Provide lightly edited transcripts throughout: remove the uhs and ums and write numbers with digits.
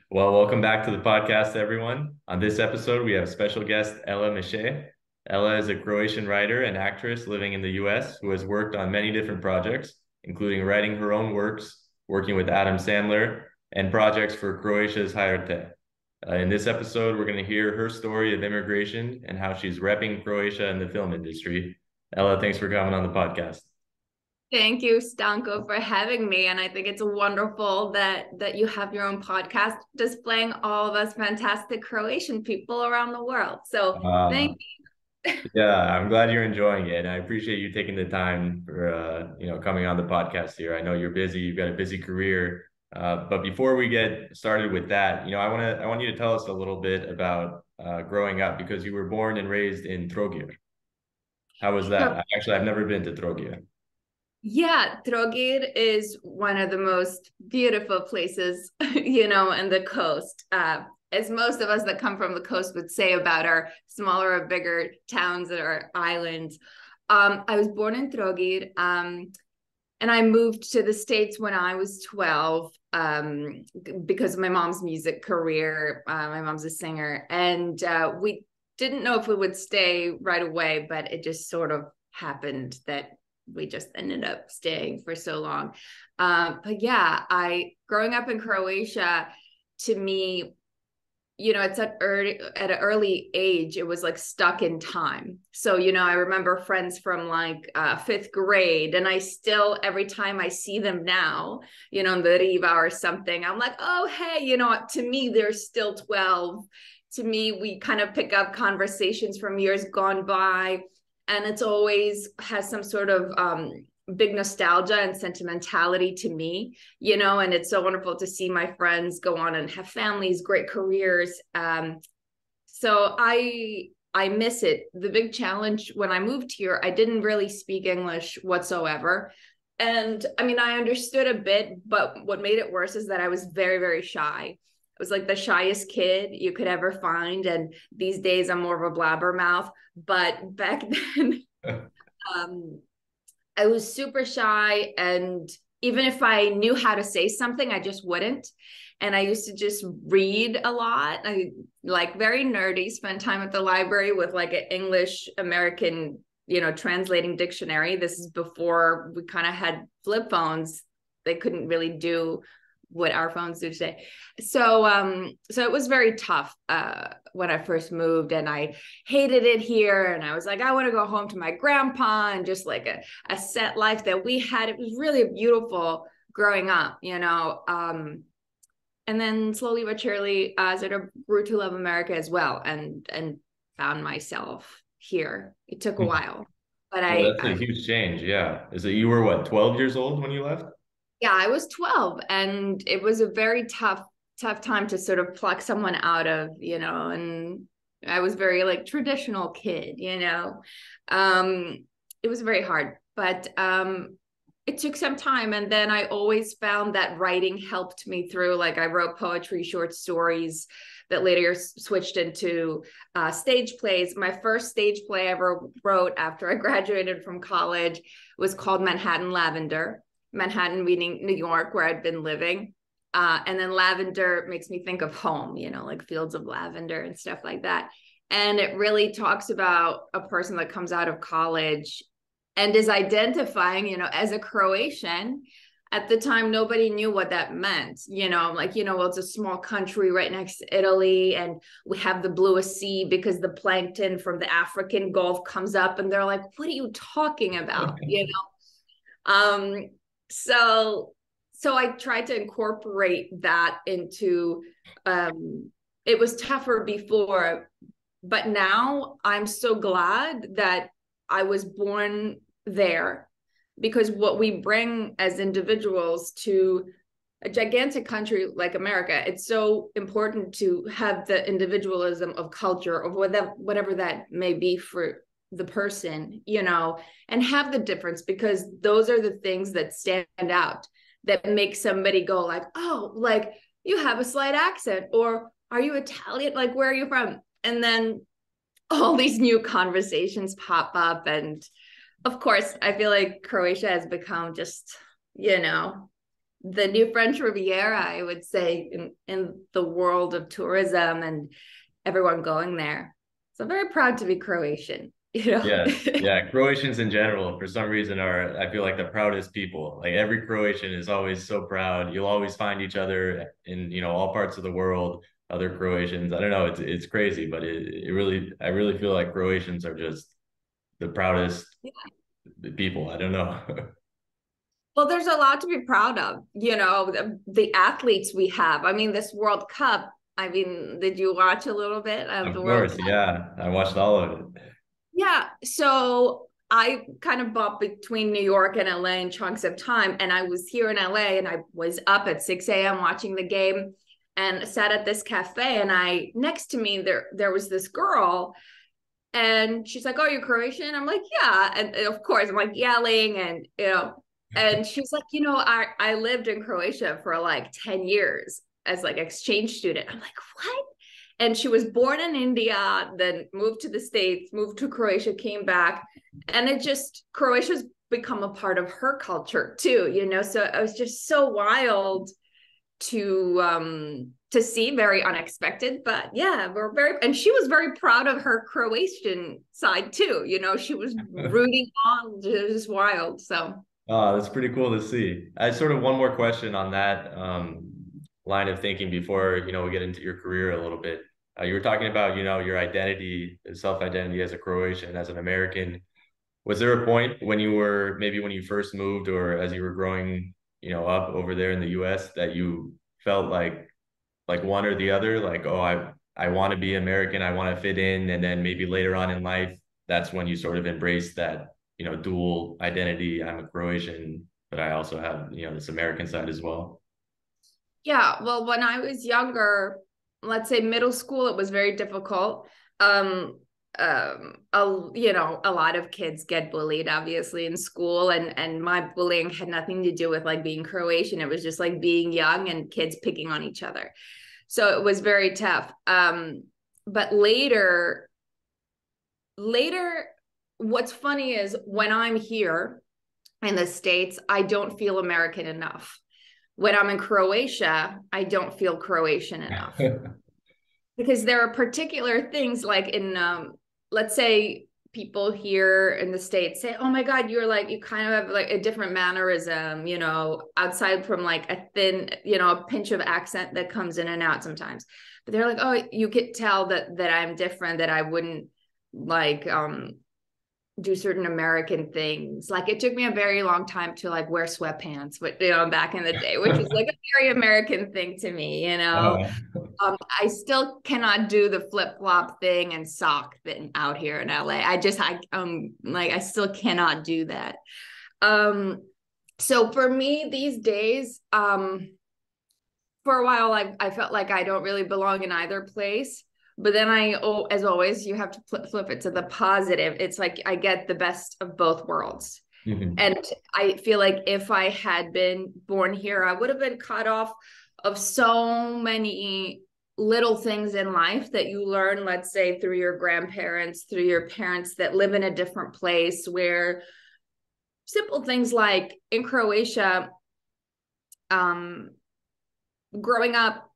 Well, welcome back to the podcast, everyone. On this episode, we have special guest Ella Mische. Ella is a Croatian writer and actress living in the US who has worked on many different projects, including writing her own works, working with Adam Sandler, and projects for Croatia's Hayate. In this episode, we're going to hear her story of immigration and how she's repping Croatia in the film industry. Ella, thanks for coming on the podcast. Thank you, Stanko, for having me. And I think it's wonderful that you have your own podcast displaying all of us fantastic Croatian people around the world. So Uh, thank Yeah, I'm glad you're enjoying it. I appreciate you taking the time for coming on the podcast here. I know you're busy, you've got a busy career. But before we get started with that, I want you to tell us a little bit about growing up because you were born and raised in Trogir. How was you. that? I've never been to Trogir. Yeah, Trogir is one of the most beautiful places, in the coast. As most of us that come from the coast would say about our smaller or bigger towns or islands. I was born in Trogir, and I moved to the States when I was 12 because of my mom's music career. My mom's a singer, and we didn't know if we would stay right away, but it just sort of happened that we just ended up staying for so long. But yeah, growing up in Croatia, to me, it's at an early age, it was like stuck in time. So, I remember friends from like fifth grade, and I still, every time I see them now, in the Riva or something, I'm like, oh, hey, to me, they're still 12. To me, we kind of pick up conversations from years gone by, and it's always has some sort of big nostalgia and sentimentality to me, and it's so wonderful to see my friends go on and have families, great careers. So I miss it. The big challenge when I moved here, I didn't really speak English whatsoever. And I mean, I understood a bit, but what made it worse is that I was very, very shy. I was like the shyest kid you could ever find. And these days I'm more of a blabbermouth. But back then, um, I was super shy. And even if I knew how to say something, I just wouldn't. And I used to just read a lot. I like very nerdy, spend time at the library with like an English American, translating dictionary. This is before we kind of had flip phones. They couldn't really do what our phones do today. So it was very tough when I first moved, and I hated it here. And I was like, I want to go home to my grandpa and just like a set life that we had. It was really beautiful growing up, and then slowly but surely, sort of grew to love America as well, and found myself here. It took a while, but Well, that's a huge change. Yeah. Is it you were what, 12 years old when you left? yeah, I was 12, and it was a very tough time to sort of pluck someone out of, and I was very like traditional kid, it was very hard, but it took some time. And then I always found that writing helped me through. Like I wrote poetry, short stories that later switched into stage plays. My first stage play I ever wrote after I graduated from college was called Manhattan Lavender. Manhattan meaning New York, where I'd been living. And then lavender makes me think of home, like fields of lavender and stuff like that. And it really talks about a person that comes out of college and is identifying, as a Croatian. At the time, nobody knew what that meant. Like, well, it's a small country right next to Italy, and we have the bluest sea because the plankton from the African Gulf comes up, and they're like, what are you talking about? Um, so I tried to incorporate that into it was tougher before, but now I'm so glad that I was born there, because what we bring as individuals to a gigantic country like America, it's so important to have the individualism of culture, of whatever that may be for the person, and have the difference, because those are the things that stand out, that make somebody go like, oh, like you have a slight accent, or are you Italian? Like, where are you from? And then all these new conversations pop up. And of course, I feel like Croatia has become just, the new French Riviera, I would say, in the world of tourism and everyone going there. So I'm very proud to be Croatian, you know? Yeah, yeah. Croatians in general, for some reason, are I feel like the proudest people. Like every Croatian is always so proud. You'll always find each other in, all parts of the world, other Croatians. I don't know, it's crazy, but it really I really feel like Croatians are just the proudest people. I don't know. Well, there's a lot to be proud of, the athletes we have. I mean, this World Cup, I mean, did you watch a little bit of Of the World course, Cup? yeah. I watched all of it. Yeah. So I kind of bopped between New York and LA in chunks of time. And I was here in LA and I was up at 6 a.m. watching the game and sat at this cafe. And next to me, there was this girl. And she's like, "Oh, you're Croatian?" I'm like, "Yeah." And of course, I'm like yelling and she's like, I lived in Croatia for like 10 years as like exchange student. I'm like, "What?" And she was born in India, then moved to the States, moved to Croatia, came back. And Croatia's become a part of her culture too, So it was just so wild to see, very unexpected. But yeah, and she was very proud of her Croatian side too. She was rooting on, it was just wild. So Oh, that's pretty cool to see. I sort of one more question on that line of thinking before, we get into your career a little bit. You were talking about, your identity, self-identity as a Croatian, as an American. Was there a point when when you first moved or as you were growing, up over there in the US that you felt like one or the other, like, oh, I want to be American, I want to fit in, and then maybe later on in life, that's when you sort of embrace that, dual identity. I'm a Croatian, but I also have, this American side as well. yeah, well, when I was younger, let's say middle school, it was very difficult. Um, a lot of kids get bullied, obviously, in school, and my bullying had nothing to do with like being Croatian. It was just like being young and kids picking on each other. So it was very tough. But later, what's funny is when I'm here in the States, I don't feel American enough. When I'm in Croatia, I don't feel Croatian enough because there are particular things like let's say people here in the States say, "Oh my God, you kind of have like a different mannerism, outside from like a thin, a pinch of accent that comes in and out sometimes." But they're like, "Oh, you could tell that I'm different, that I wouldn't like do certain American things." Like it took me a very long time to like wear sweatpants, but back in the day, which is like a very American thing to me. Uh, I still cannot do the flip flop thing and sock thing out here in LA. I still cannot do that. Um, so for me these days, for a while I felt like I don't really belong in either place. But then as always, you have to flip it to the positive. It's like I get the best of both worlds. mhm. And I feel like if I had been born here, I would have been cut off of so many little things in life that you learn, let's say, through your grandparents, through your parents that live in a different place, where simple things like in Croatia, growing up,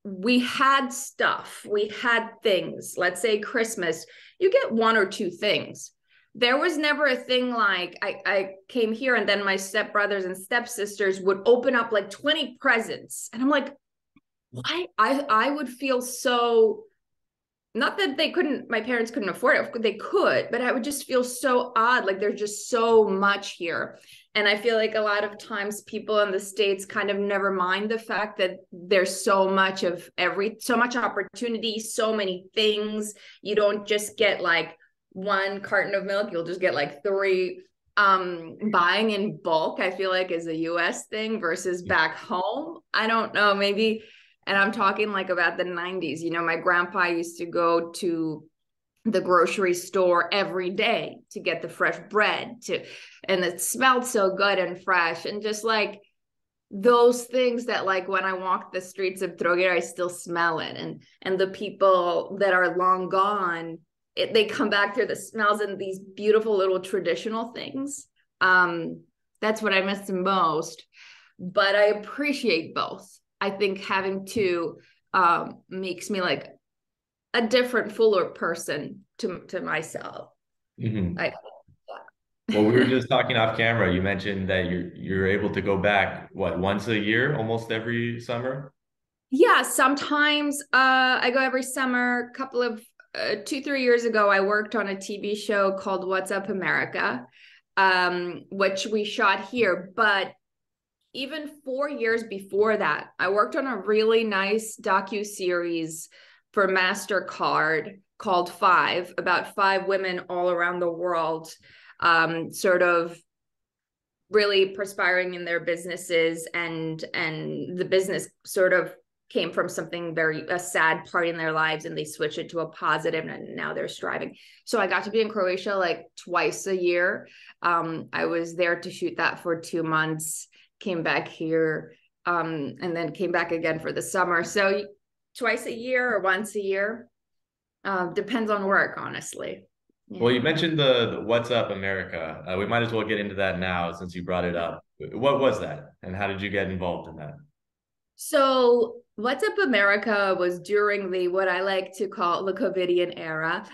we had stuff, we had things. Let's say Christmas, you get one or two things. There was never a thing like I came here and then my stepbrothers and stepsisters would open up like 20 presents. And I'm like, why? I would feel so, not that my parents couldn't afford it. They could, but I would just feel so odd. Like there's just so much here. And I feel like a lot of times people in the States kind of never mind the fact that there's so much opportunity, so many things. You don't just get like one carton of milk, you'll just get like three. Buying in bulk, I feel like, is a US thing versus back home. I don't know, maybe. And I'm talking like about the 90s. My grandpa used to go to the grocery store every day to get the fresh bread and it smelled so good and fresh. And just like those things that like when I walk the streets of Trogir, I still smell it. And the people that are long gone, they come back through the smells and these beautiful little traditional things. That's what I miss the most. But I appreciate both. I think having two makes me like a different, fuller person to myself. Mm-hmm. I Well, we were just talking off camera. You mentioned that you're able to go back, what, once a year, almost every summer? Yeah, sometimes I go every summer. A couple of 2, 3 years ago, I worked on a TV show called What's Up America, which we shot here. But even 4 years before that, I worked on a really nice docu-series for MasterCard called Five, about five women all around the world, sort of really perspiring in their businesses, and the business sort of came from something a sad part in their lives, and they switched it to a positive, and now they're striving. So I got to be in Croatia like twice a year. I was there to shoot that for 2 months, came back here, and then came back again for the summer. So twice a year or once a year, depends on work, honestly. Well, you Yeah. mentioned the What's Up America. We might as well get into that now since you brought it up. What was that, and how did you get involved in that? So What's Up America was during the what I like to call the COVIDian era.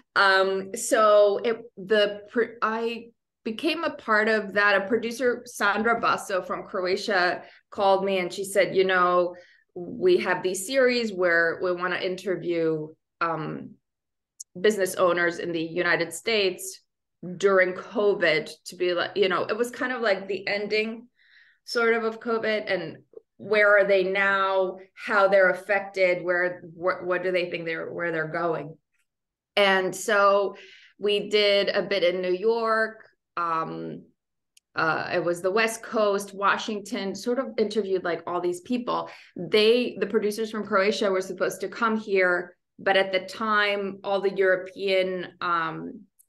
I became a part of that. A producer, Sandra Basso from Croatia, called me and she said, we have these series where we want to interview business owners in the United States during COVID, to be like, it was kind of like the ending sort of COVID, and where are they now, how they're affected, what do they think where they're going. And so we did a bit in New York. It was the West Coast, Washington, sort of interviewed like all these people. The producers from Croatia were supposed to come here, but at the time, all the European,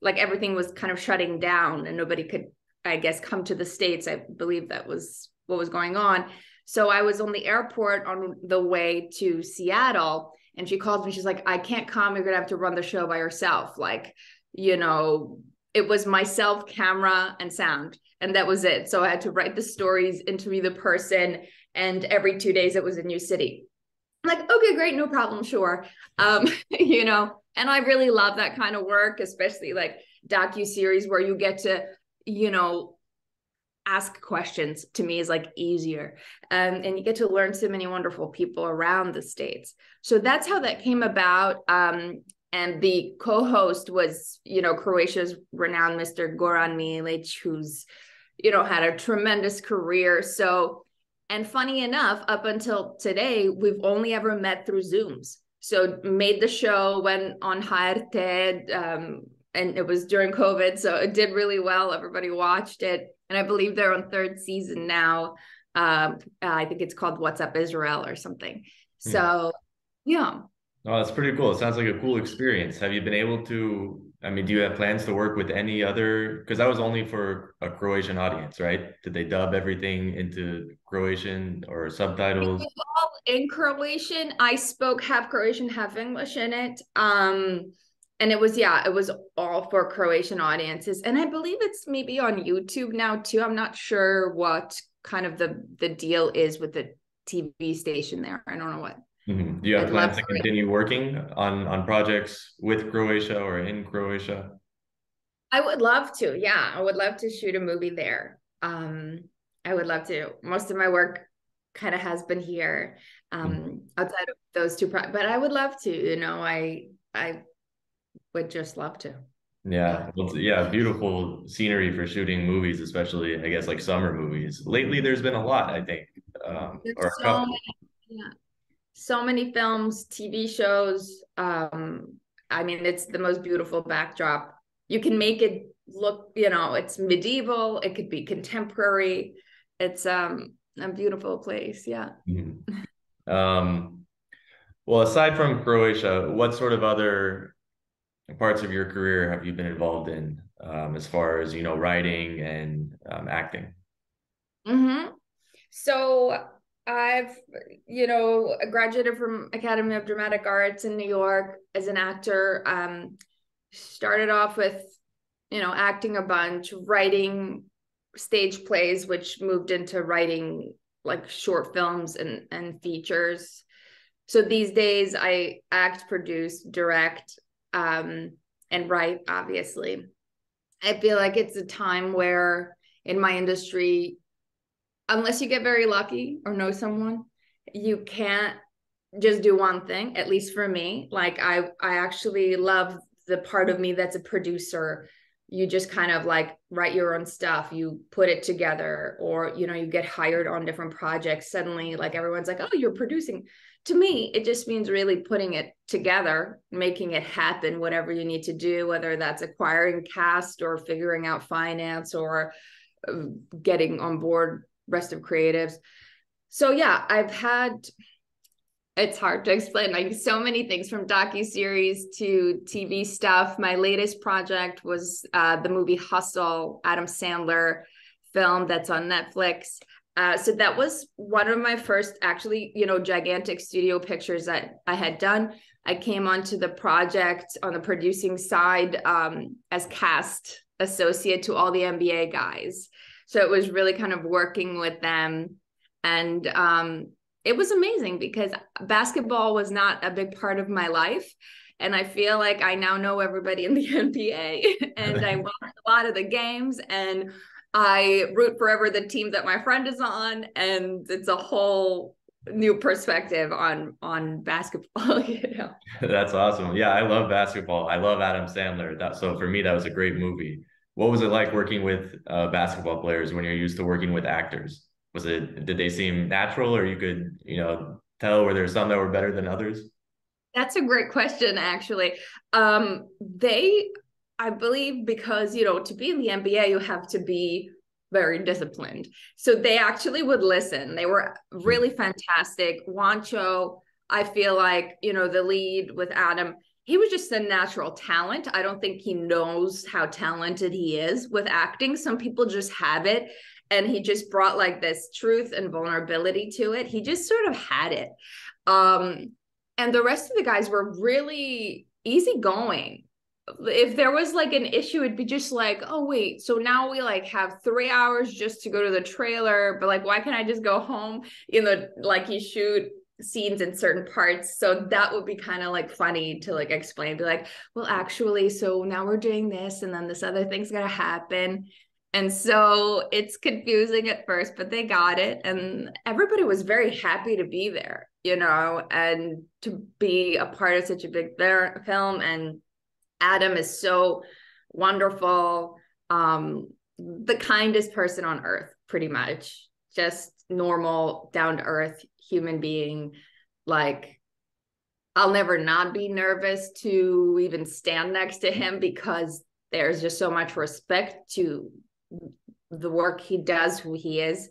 like everything was kind of shutting down and nobody could, I guess, come to the States. I believe that was what was going on. So I was on the airport on the way to Seattle, and she called me. She's like, I can't come. You're going to have to run the show by yourself. Like, it was myself, camera, and sound. And that was it. So I had to write the stories, interview the person. And every 2 days, it was a new city. I'm like, okay, great. No problem. Sure. And I really love that kind of work, especially like docu-series where you get to, ask questions. To me is like easier. And you get to learn so many wonderful people around the States. So that's how that came about. And the co-host was, Croatia's renowned Mr. Goran Milić, who's, had a tremendous career. So, and funny enough, up until today, we've only ever met through Zooms. So made the show, went on HRT, and it was during COVID. So it did really well. Everybody watched it. And I believe they're on third season now. I think it's called What's Up Israel or something. So, yeah. Oh, that's pretty cool. It sounds like a cool experience. Have you been able to, do you have plans to work with any other, because that was only for a Croatian audience, right? Did they dub everything into Croatian or subtitles? It was all in Croatian. I spoke half Croatian, half English in it. And it was all for Croatian audiences. And I believe it's maybe on YouTube now too. I'm not sure what kind of the deal is with the TV station there. I don't know what. Mm-hmm. Do you have plans to continue working on projects with Croatia or in Croatia? I would love to. Yeah, I would love to shoot a movie there. I would love to. Most of my work kind of has been here, outside of those two. But I would love to. I would just love to. Yeah, beautiful scenery for shooting movies, especially I guess like summer movies. Lately, there's been a lot, I think, or a couple. So many films, TV shows. It's the most beautiful backdrop. You can make it look, it's medieval. It could be contemporary. It's a beautiful place. Yeah. Mm-hmm. Well, aside from Croatia, what sort of other parts of your career have you been involved in, as far as, writing and acting? Mm-hmm. So I've, graduated from Academy of Dramatic Arts in New York as an actor. Started off with, acting a bunch, writing stage plays, which moved into writing like short films and features. So these days I act, produce, direct, and write, obviously. I feel like it's a time where in my industry, unless you get very lucky or know someone, you can't just do one thing, at least for me. Like I actually love the part of me that's a producer. You just kind of like write your own stuff, you put it together, or you get hired on different projects. Suddenly, like everyone's like, oh, you're producing. To me, it just means really putting it together, making it happen, whatever you need to do, whether that's acquiring cast or figuring out finance or getting on board rest of creatives. So yeah, it's hard to explain, like so many things, from docuseries to TV stuff. My latest project was the movie Hustle, Adam Sandler film that's on Netflix. So that was one of my first actually, gigantic studio pictures that I had done. I came onto the project on the producing side as cast associate to all the NBA guys. So it was really kind of working with them. And it was amazing because basketball was not a big part of my life. And I feel like I now know everybody in the NBA and I watch a lot of the games and I root for ever the team that my friend is on. And it's a whole new perspective on basketball, That's awesome. Yeah, I love basketball. I love Adam Sandler. So for me, that was a great movie. What was it like working with basketball players when you're used to working with actors? Did they seem natural, or you could, tell were there some that were better than others? That's a great question, actually. I believe, because, to be in the NBA, you have to be very disciplined. So they actually would listen. They were really fantastic. Wancho, I feel like, the lead with Adam, he was just a natural talent. I don't think he knows how talented he is with acting. Some people just have it. And he just brought like this truth and vulnerability to it. He just sort of had it. And the rest of the guys were really easygoing. If there was like an issue, it'd be just like, oh wait, so now we like have 3 hours just to go to the trailer, but like, why can't I just go home? Like you shoot scenes in certain parts. So that would be kind of like funny to like explain, be like, well, actually, so now we're doing this, and then this other thing's gonna happen. And so it's confusing at first, but they got it. And everybody was very happy to be there, and to be a part of such a big film. And Adam is so wonderful. The kindest person on earth, pretty much. Just normal, down to earth human being. Like, I'll never not be nervous to even stand next to him because there's just so much respect to the work he does, who he is.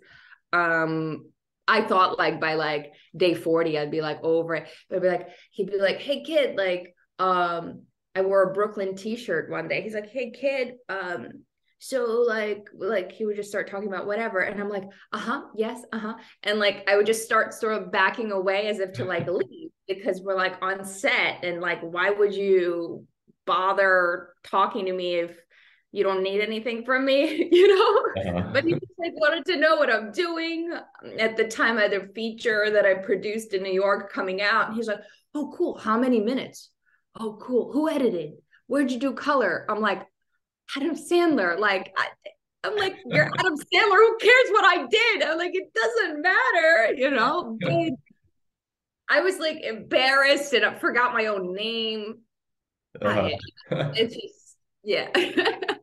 I thought like by like day 40 I'd be like over it, but he'd be like, hey kid, like I wore a Brooklyn t-shirt one day. He's like, hey kid, so like he would just start talking about whatever, and I'm like, yes, and like I would just start sort of backing away as if to like leave, because we're like on set, and like, why would you bother talking to me if you don't need anything from me, But he just like wanted to know what I'm doing. At the time, I had a feature that I produced in New York coming out. And he's like, oh, cool. How many minutes? Oh, cool. Who edited? Where'd you do color? I'm like, Adam Sandler. Like, I'm like, you're Adam Sandler. Who cares what I did? I'm like, it doesn't matter, But I was like embarrassed and I forgot my own name. It's just, yeah.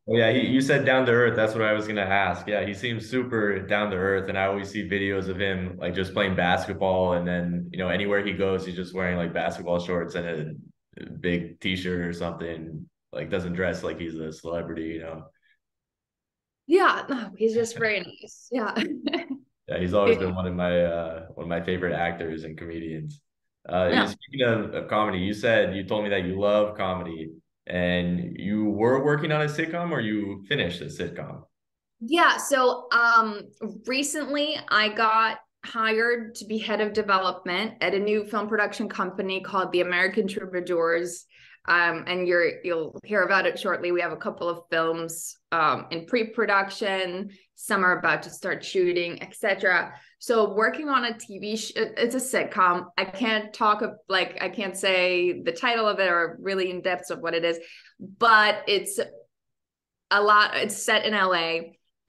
Well, yeah, you said down to earth. That's what I was gonna ask. Yeah, he seems super down to earth, and I always see videos of him like just playing basketball, and then anywhere he goes, he's just wearing like basketball shorts and a big t-shirt or something. Like doesn't dress like he's a celebrity. Yeah, no, he's just very nice. Yeah. Yeah, he's always been one of my favorite actors and comedians. Yeah. Speaking of comedy, you told me that you love comedy. And you were working on a sitcom, or you finished a sitcom? Yeah. So recently I got hired to be head of development at a new film production company called the American Troubadours. And you'll hear about it shortly. We have a couple of films in pre-production. Some are about to start shooting, etc. So working on a TV it's a sitcom. I can't I can't say the title of it or really in depth of what it is, but it's set in LA.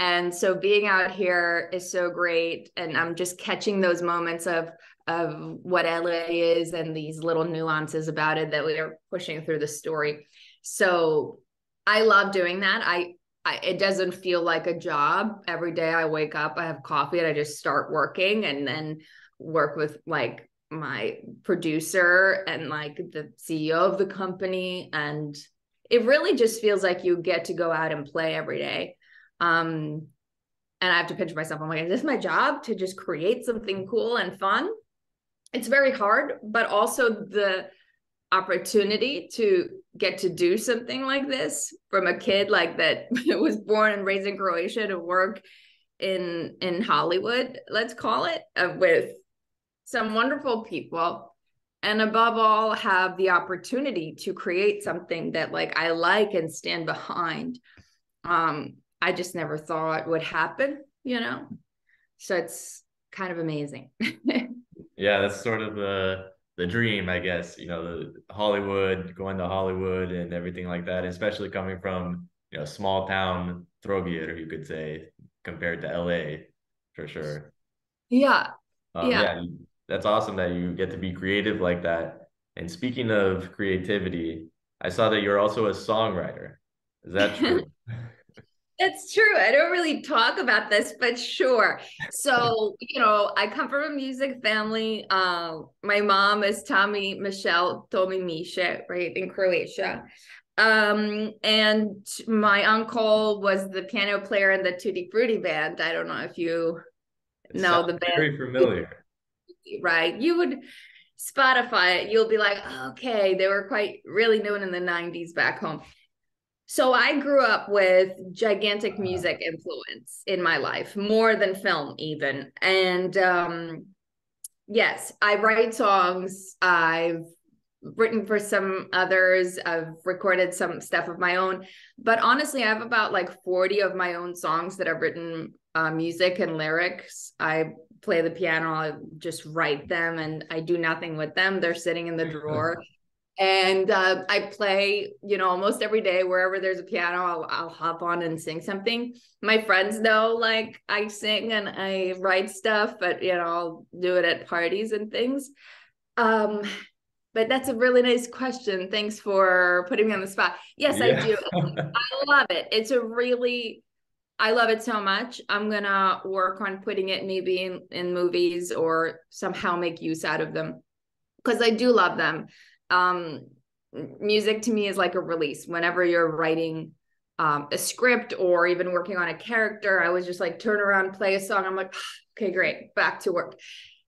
And so being out here is so great. And I'm just catching those moments of what LA is and these little nuances about it that we are pushing through the story. So I love doing that. It doesn't feel like a job. Every day I wake up, I have coffee and I just start working, and then work with like my producer and like the CEO of the company. And it really just feels like you get to go out and play every day. And I have to pinch myself. I'm like, is this my job to just create something cool and fun? It's very hard, but also the opportunity to get to do something like this from a kid like that was born and raised in Croatia to work in Hollywood, let's call it, with some wonderful people, and above all have the opportunity to create something that like I like and stand behind. I just never thought would happen, so it's kind of amazing. Yeah, that's sort of the dream, I guess, the Hollywood, going to Hollywood and everything like that, especially coming from, small town Trogir, you could say, compared to LA, for sure. Yeah. Yeah, that's awesome that you get to be creative like that. And speaking of creativity, I saw that you're also a songwriter. Is that true? It's true. I don't really talk about this, but sure. So, I come from a music family. My mom is Tommy Mische, right, in Croatia. And my uncle was the piano player in the Tutti Frutti band. I don't know if you know the band. Very familiar. Right. You would Spotify it. You'll be like, okay, they were quite really known in the 90s back home. So I grew up with gigantic music influence in my life, more than film even. And yes, I write songs. I've written for some others. I've recorded some stuff of my own. But honestly, I have about like 40 of my own songs that I've written music and lyrics. I play the piano, I just write them, and I do nothing with them. They're sitting in the drawer. And I play, almost every day, wherever there's a piano, I'll hop on and sing something. My friends know, like, I sing and I write stuff, but, I'll do it at parties and things. But that's a really nice question. Thanks for putting me on the spot. Yes, yeah. I do. I love it. I love it so much. I'm going to work on putting it maybe in movies or somehow make use out of them, because I do love them. Music to me is like a release. Whenever you're writing a script or even working on a character, I was just like, turn around, play a song. I'm like, okay, great, back to work.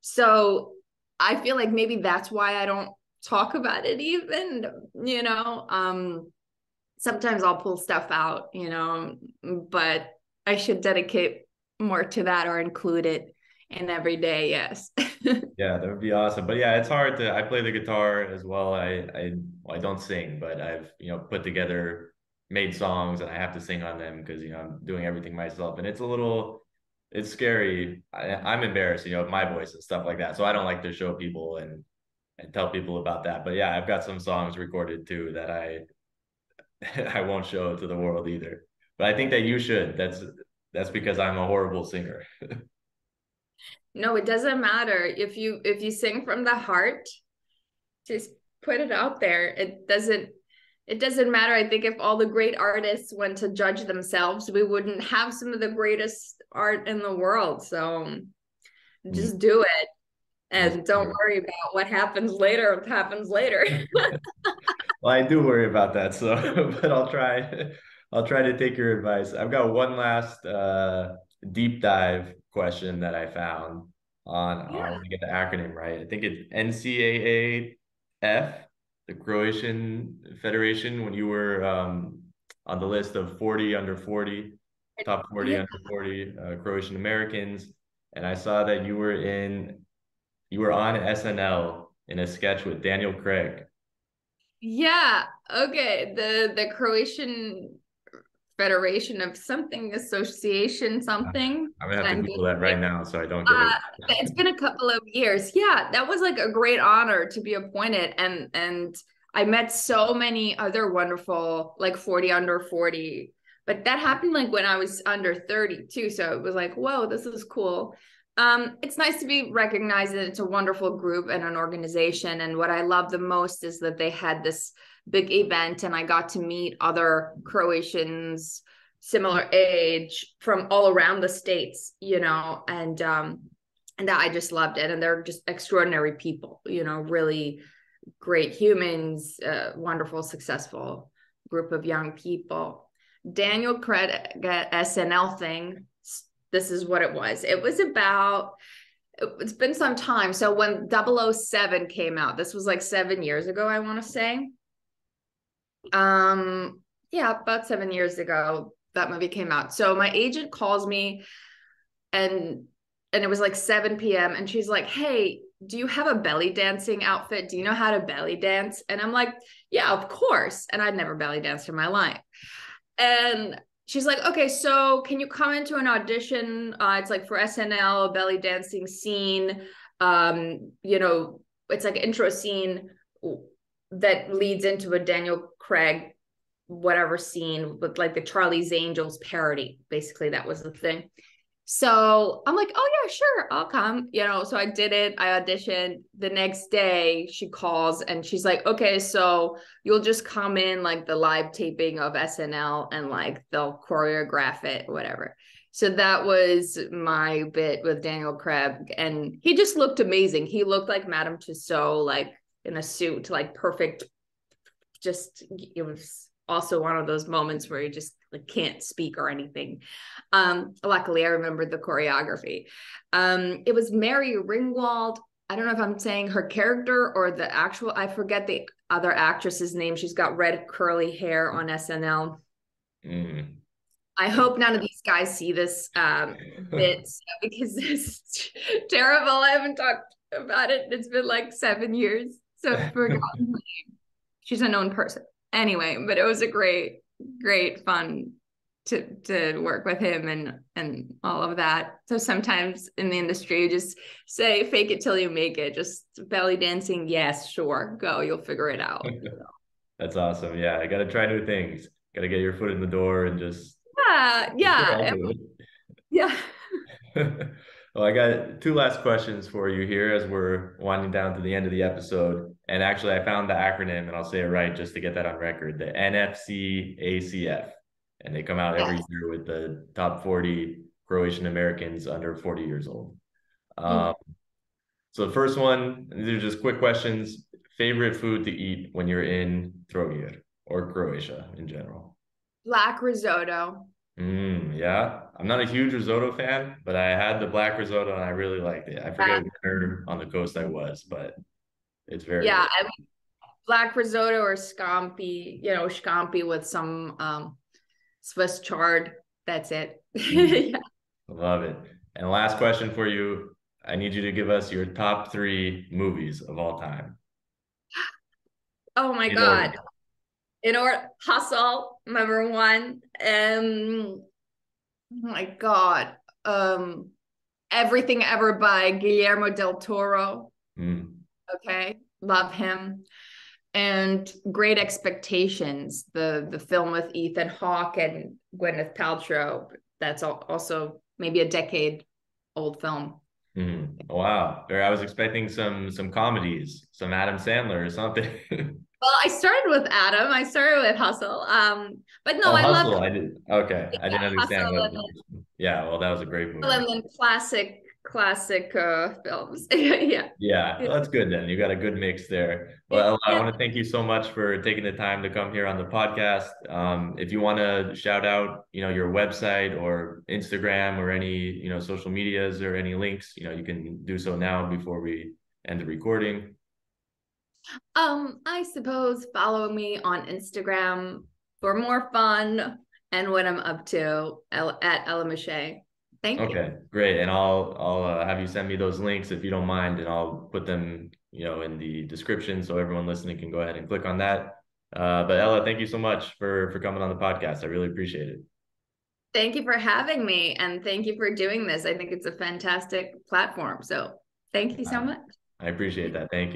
So I feel like maybe that's why I don't talk about it even, sometimes I'll pull stuff out, but I should dedicate more to that or include it in every day. Yes. Yeah, that would be awesome. But yeah, it's hard I play the guitar as well. I don't sing, but I've, made songs and I have to sing on them because, I'm doing everything myself. And it's scary. I'm embarrassed, of my voice and stuff like that. So I don't like to show people and tell people about that. But yeah, I've got some songs recorded too that I won't show to the world either. But I think that you should. That's because I'm a horrible singer. No, it doesn't matter. If you sing from the heart, just put it out there. It doesn't matter. I think if all the great artists went to judge themselves, we wouldn't have some of the greatest art in the world. So just do it. And don't worry about what happens later. What happens later. Well, I do worry about that. So, but I'll try to take your advice. I've got one last deep dive question that I found on, I want to get the acronym right. I think it's NCAAF, the Croatian Federation, when you were on the list of 40 under 40, top 40 under 40 Croatian Americans. And I saw that you were on SNL in a sketch with Daniel Craig. Yeah. Okay. The Croatian Federation of something Association something. I'm gonna have to I'm Google that good. right now so I don't get it. Uh, it's been a couple of years. Yeah, that was like a great honor to be appointed, and I met so many other wonderful like 40 under 40. But that happened like when I was under 30 too. So it was like, whoa, this is cool. It's nice to be recognized that it's a wonderful group and an organization. And what I love the most is that they had this big event and I got to meet other Croatians similar age from all around the states, and that I just loved it. And they're just extraordinary people, really great humans, wonderful, successful group of young people. Daniel Craig SNL thing. This is what it was. It was about, it's been some time. So when 007 came out, this was like 7 years ago, I want to say. Yeah, about 7 years ago, that movie came out. So my agent calls me and it was like 7 p.m. and she's like, hey, do you have a belly dancing outfit? Do you know how to belly dance? And I'm like, yeah, of course. And I'd never belly danced in my life. And she's like, okay, so can you come into an audition? It's like for SNL, a belly dancing scene. It's like an intro scene that leads into a Daniel Craig whatever scene with like the Charlie's Angels parody. Basically, that was the thing. So I'm like, oh yeah, sure, I'll come. So I did it. I auditioned. The next day she calls and she's like, okay, so you'll just come in like the live taping of SNL and like they'll choreograph it, whatever. So that was my bit with Daniel Craig. And he just looked amazing. He looked like Madame Tussauds, like in a suit, like perfect. Just, it was also one of those moments where you just like can't speak or anything. Luckily I remembered the choreography. It was Mary Ringwald. I don't know if I'm saying her character or the actual, I forget the other actress's name. She's got red curly hair on SNL. I hope none of these guys see this bit because it's terrible. I haven't talked about it. It's been like 7 years. So I've forgotten her name. She's a known person. Anyway, but it was a great fun to work with him and all of that. So sometimes in the industry, you just say, fake it till you make it. Just belly dancing. Yes, sure. Go. You'll figure it out. That's awesome. Yeah. I got to try new things. Got to get your foot in the door and just. Yeah. Yeah. Well, I got two last questions for you here as we're winding down to the end of the episode. And actually, I found the acronym, and I'll say it right just to get that on record, the NFCACF. And they come out every year with the top 40 Croatian Americans under 40 years old. So the first one, these are just quick questions. Favorite food to eat when you're in Trogir or Croatia in general? Black risotto. Yeah, I'm not a huge risotto fan, but I had the black risotto and I really liked it. I forget where on the coast I was, but it's very good. I mean, black risotto or scampi with some Swiss chard. That's it. Yeah. Love it. And last question for you. I need you to give us your top 3 movies of all time. Oh my God. Hustle, number 1. Oh my God. Everything Ever by Guillermo del Toro. Okay. Love him. And Great Expectations, the film with Ethan Hawke and Gwyneth Paltrow. That's also maybe a decade old film. Wow. I was expecting some comedies, some Adam Sandler or something. Well, I started with Adam. I started with Hustle. But no, I Hustle, love. I did. Okay, I didn't understand Hustle what. Yeah, well, that was a great movie. and then classic films. Yeah. Yeah, well, that's good then. You got a good mix there. Well, I want to thank you so much for taking the time to come here on the podcast. If you want to shout out, your website or Instagram or any, social medias or any links, you can do so now before we end the recording. I suppose follow me on Instagram for more fun and what I'm up to at Ella Mische. Thank you. Okay, great. And I'll have you send me those links if you don't mind, and I'll put them in the description, so everyone listening can go ahead and click on that. But Ella, thank you so much for coming on the podcast. I really appreciate it. Thank you for having me, and thank you for doing this. I think it's a fantastic platform. So thank you so much. I appreciate that. Thank you.